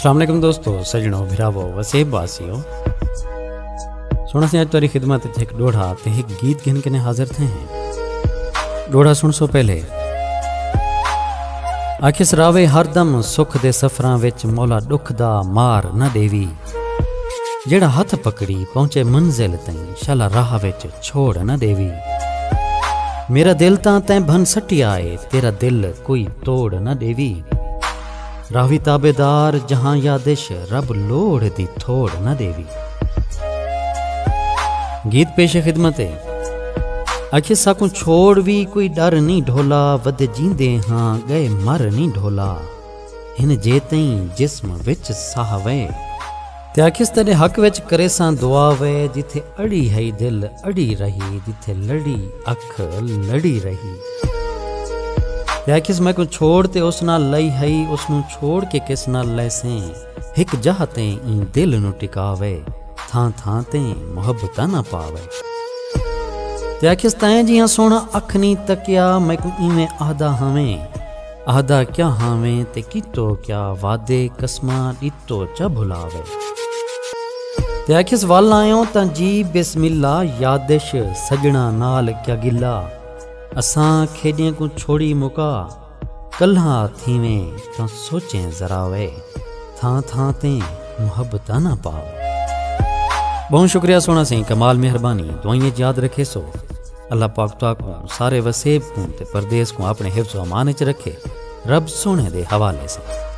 अस्सलाम वालेकुम दोस्तों, सजनों, भिरावो, वसेब वासियों। सोना से आज तुरी खिदमत एक डोढ़ा ते एक गीत गिन के हाजिर थे हैं। डोढ़ा सुन सो पहले आखिस रावे हरदम सुख दे सफरां विच मौला दुख दा मार न देवी। जेड़ा हथ पकड़ी पहुंचे मंजिल तई शाला राह विच छोड़ न देवी। मेरा दिल तां तैं भन सटिया है, तेरा दिल कोई तोड़ न देवी। रावी ताबेदार जहां यादिश रब लोड़ दी थोड़ न देवी। गीत पेश खिदमत आखिर साकू छोड़ भी कोई डर नहीं ढोला। वद जींदे हाँ गए मर नहीं ढोला। हिन जे तई जिस्म विच साह वे ते आखिस तेरे हक विच करे सां दुआ वे। जिथे अड़ी है दिल अड़ी रही, जिथे लड़ी अख लड़ी रही। ते आखिस मैं को छोड़ ते उस नाल लई है, उसनू छोड़ के किस नाल लैसे। हिक जह ते ई दिल नू टिकावे, थां थां ते मुहब्बत ना पावे। ते आखिस तैं जियां सोना अख नी तकिया, मैं को इवें आदा हमें। आदा क्या हावें ते कितो क्या, वादे कसमा दितो च भुलावे। ते आखिस वाल आयो तां जी बिस्मिल्ला, यादिश सजना नाल क्या गिला। असां खेडियां को छोड़ी मुका, कल्हा थीवें तां सोचें जरा वे। थां थां ते मुहब्बत ना पावे। बहुत शुक्रिया सोना सिंह, कमाल मेहरबानी। दुआइयां याद रखे सो अल्लाह पाक को सारे वसेब को ते परदेस को अपने हिफ्ज़ व अमान च रखे। रब सोने दे हवाले से।